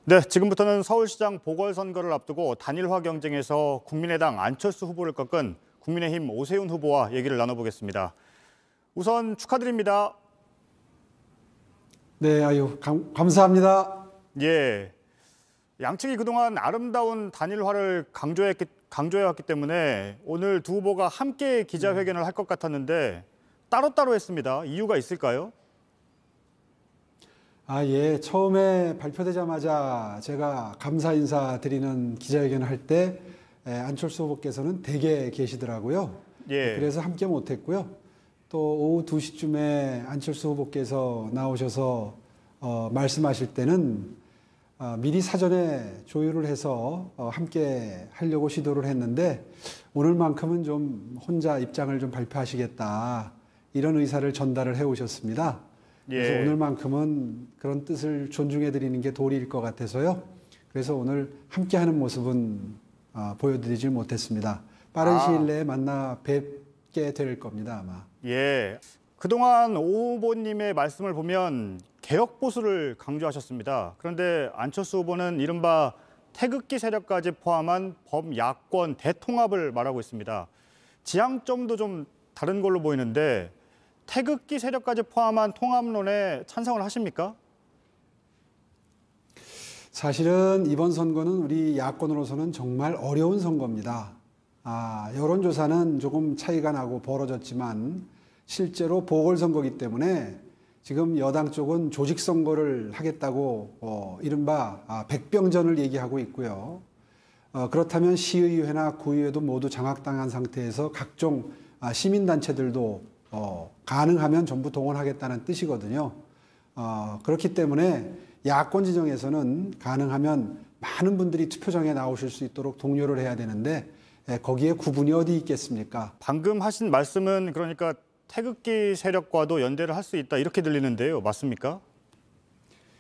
네, 지금부터는 서울시장 보궐선거를 앞두고 단일화 경쟁에서 국민의당 안철수 후보를 꺾은 국민의힘 오세훈 후보와 얘기를 나눠보겠습니다. 우선 축하드립니다. 네, 감사합니다. 예, 양측이 그동안 아름다운 단일화를 강조해왔기 때문에 오늘 두 후보가 함께 기자회견을 할 것 같았는데 따로따로 했습니다. 이유가 있을까요? 예, 처음에 발표되자마자 제가 감사 인사 드리는 기자회견을 할 때 안철수 후보께서는 댁에 계시더라고요. 예. 그래서 함께 못했고요. 또 오후 2시쯤에 안철수 후보께서 나오셔서 말씀하실 때는 미리 사전에 조율을 해서 함께 하려고 시도를 했는데 오늘만큼은 좀 혼자 입장을 좀 발표하시겠다 이런 의사를 전달을 해 오셨습니다. 그래서 예. 오늘만큼은 그런 뜻을 존중해 드리는 게 도리일 것 같아서요. 그래서 오늘 함께하는 모습은 보여드리질 못했습니다. 빠른 시일 내에 만나 뵙게 될 겁니다, 아마. 예, 그동안 오 후보님의 말씀을 보면 개혁 보수를 강조하셨습니다. 그런데 안철수 후보는 이른바 태극기 세력까지 포함한 범야권 대통합을 말하고 있습니다. 지향점도 좀 다른 걸로 보이는데 태극기 세력까지 포함한 통합론에 찬성을 하십니까? 사실은 이번 선거는 우리 야권으로서는 정말 어려운 선거입니다. 여론조사는 조금 차이가 나고 벌어졌지만 실제로 보궐선거이기 때문에 지금 여당 쪽은 조직선거를 하겠다고 이른바 백병전을 얘기하고 있고요. 그렇다면 시의회나 구의회도 모두 장악당한 상태에서 각종 시민단체들도 가능하면 전부 동원하겠다는 뜻이거든요. 그렇기 때문에 야권 지정에서는 가능하면 많은 분들이 투표장에 나오실 수 있도록 독려를 해야 되는데 거기에 구분이 어디 있겠습니까? 방금 하신 말씀은 그러니까 태극기 세력과도 연대를 할 수 있다 이렇게 들리는데요. 맞습니까?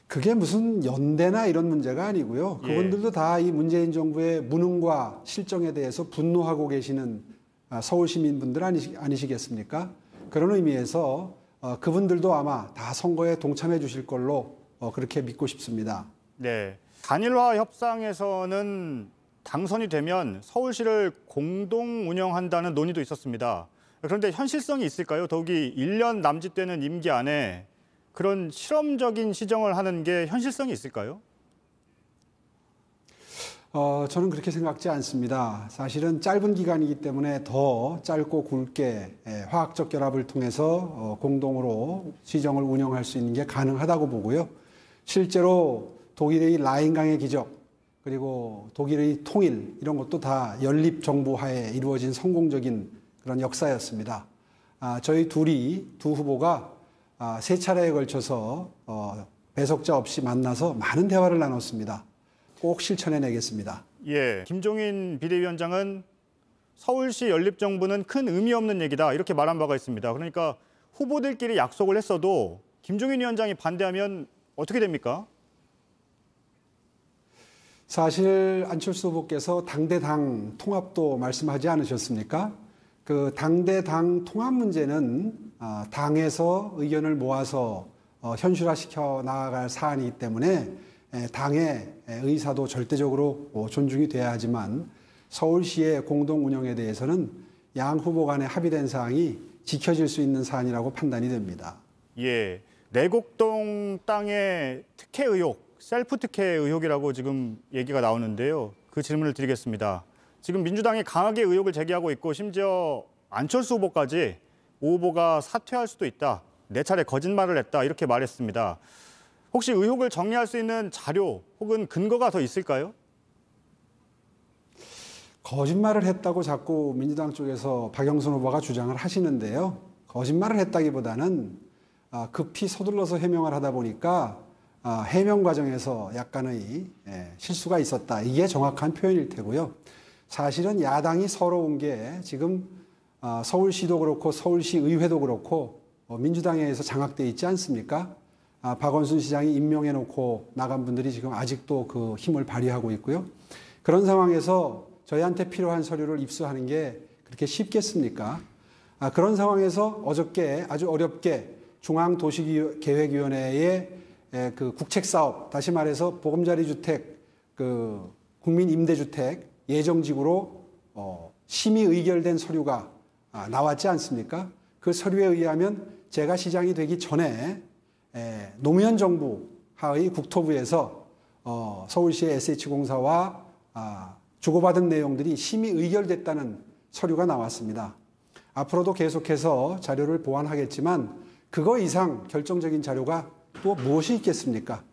그게 무슨 연대나 이런 문제가 아니고요. 그분들도 다 이 문재인 정부의 무능과 실정에 대해서 분노하고 계시는 서울 시민분들 아니시겠습니까? 그런 의미에서 그분들도 아마 다 선거에 동참해 주실 걸로 그렇게 믿고 싶습니다. 네, 단일화 협상에서는 당선이 되면 서울시를 공동 운영한다는 논의도 있었습니다. 그런데 현실성이 있을까요? 더욱이 1년 남짓되는 임기 안에 그런 실험적인 시정을 하는 게 현실성이 있을까요? 저는 그렇게 생각지 않습니다. 사실은 짧은 기간이기 때문에 더 짧고 굵게 화학적 결합을 통해서 공동으로 시정을 운영할 수 있는 게 가능하다고 보고요. 실제로 독일의 라인강의 기적 그리고 독일의 통일 이런 것도 다 연립 정부 하에 이루어진 성공적인 그런 역사였습니다. 저희 두 후보가 세 차례에 걸쳐서 배석자 없이 만나서 많은 대화를 나눴습니다. 꼭 실천해내겠습니다. 예, 김종인 비대위원장은 서울시 연립정부는 큰 의미 없는 얘기다 이렇게 말한 바가 있습니다. 그러니까 후보들끼리 약속을 했어도 김종인 위원장이 반대하면 어떻게 됩니까? 사실 안철수 후보께서 당대당 통합도 말씀하지 않으셨습니까? 그 당대당 통합 문제는 당에서 의견을 모아서 현실화시켜 나아갈 사안이기 때문에 당의 의사도 절대적으로 존중이 돼야 하지만 서울시의 공동 운영에 대해서는 양 후보 간에 합의된 사항이 지켜질 수 있는 사안이라고 판단이 됩니다. 예, 내곡동 땅의 특혜 의혹, 셀프 특혜 의혹이라고 지금 얘기가 나오는데요. 그 질문을 드리겠습니다. 지금 민주당이 강하게 의혹을 제기하고 있고 심지어 안철수 후보까지 오 후보가 사퇴할 수도 있다. 내 차례 거짓말을 했다. 이렇게 말했습니다. 혹시 의혹을 정리할 수 있는 자료 혹은 근거가 더 있을까요? 거짓말을 했다고 자꾸 민주당 쪽에서 박영선 후보가 주장을 하시는데요. 거짓말을 했다기보다는 급히 서둘러서 해명을 하다 보니까 해명 과정에서 약간의 실수가 있었다. 이게 정확한 표현일 테고요. 사실은 야당이 서러운 게 지금 서울시도 그렇고 서울시의회도 그렇고 민주당에 의해서 장악돼 있지 않습니까? 박원순 시장이 임명해놓고 나간 분들이 지금 아직도 그 힘을 발휘하고 있고요. 그런 상황에서 저희한테 필요한 서류를 입수하는 게 그렇게 쉽겠습니까? 그런 상황에서 어저께 아주 어렵게 중앙도시계획위원회에 그 국책 사업, 다시 말해서 보금자리 주택, 그 국민 임대주택 예정지구로 심의 의결된 서류가 나왔지 않습니까? 그 서류에 의하면 제가 시장이 되기 전에 노무현 정부 하의 국토부에서 서울시의 SH공사와 주고받은 내용들이 심의 의결됐다는 서류가 나왔습니다. 앞으로도 계속해서 자료를 보완하겠지만 그거 이상 결정적인 자료가 또 무엇이 있겠습니까?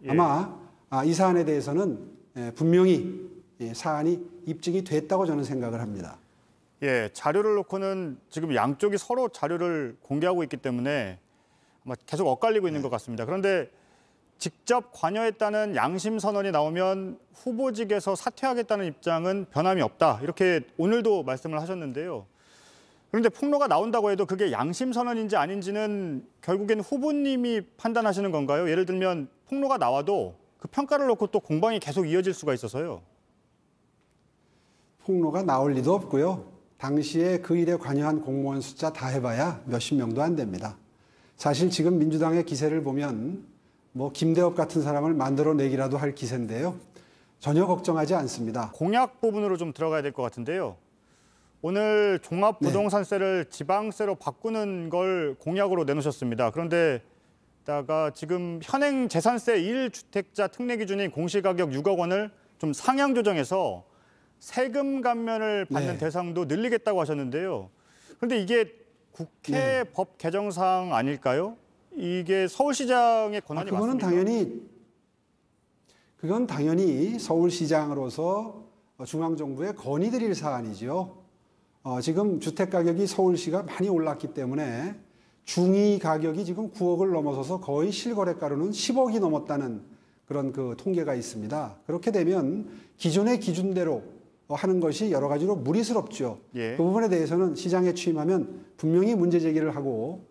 아마 이 사안에 대해서는 분명히 사안이 입증이 됐다고 저는 생각을 합니다. 예, 자료를 놓고는 지금 양쪽이 서로 자료를 공개하고 있기 때문에 아마 계속 엇갈리고 있는 것 같습니다. 그런데 직접 관여했다는 양심 선언이 나오면 후보직에서 사퇴하겠다는 입장은 변함이 없다. 이렇게 오늘도 말씀을 하셨는데요. 그런데 폭로가 나온다고 해도 그게 양심 선언인지 아닌지는 결국에는 후보님이 판단하시는 건가요? 예를 들면 폭로가 나와도 그 평가를 놓고 또 공방이 계속 이어질 수가 있어서요. 폭로가 나올 리도 없고요. 당시에 그 일에 관여한 공무원 숫자 다 해봐야 몇십 명도 안 됩니다. 사실 지금 민주당의 기세를 보면 뭐 김대엽 같은 사람을 만들어내기라도 할 기세인데요. 전혀 걱정하지 않습니다. 공약 부분으로 좀 들어가야 될 것 같은데요. 오늘 종합부동산세를 지방세로 바꾸는 걸 공약으로 내놓으셨습니다. 그런데 다가 지금 현행 재산세 1주택자 특례 기준인 공시가격 6억 원을 좀 상향 조정해서 세금 감면을 받는 대상도 늘리겠다고 하셨는데요. 그런데 이게 국회 법 개정사항 아닐까요? 이게 서울시장의 권한이 맞습니까? 그건 당연히 서울시장으로서 중앙정부에 건의드릴 사안이지요. 지금 주택가격이 서울시가 많이 올랐기 때문에 중위 가격이 지금 9억을 넘어서서 거의 실거래가로는 10억이 넘었다는 그런 그 통계가 있습니다. 그렇게 되면 기존의 기준대로 하는 것이 여러 가지로 무리스럽죠. 그 부분에 대해서는 시장에 취임하면 분명히 문제 제기를 하고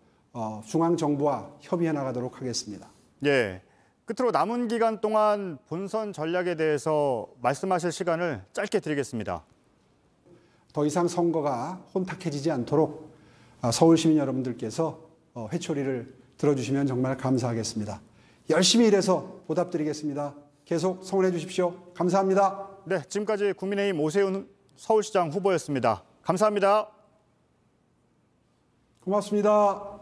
중앙정부와 협의해 나가도록 하겠습니다. 예. 끝으로 남은 기간 동안 본선 전략에 대해서 말씀하실 시간을 짧게 드리겠습니다. 더 이상 선거가 혼탁해지지 않도록 서울 시민 여러분들께서 회초리를 들어주시면 정말 감사하겠습니다. 열심히 일해서 보답드리겠습니다. 계속 성원해 주십시오. 감사합니다. 네, 지금까지 국민의힘 오세훈 서울시장 후보였습니다. 감사합니다. 고맙습니다.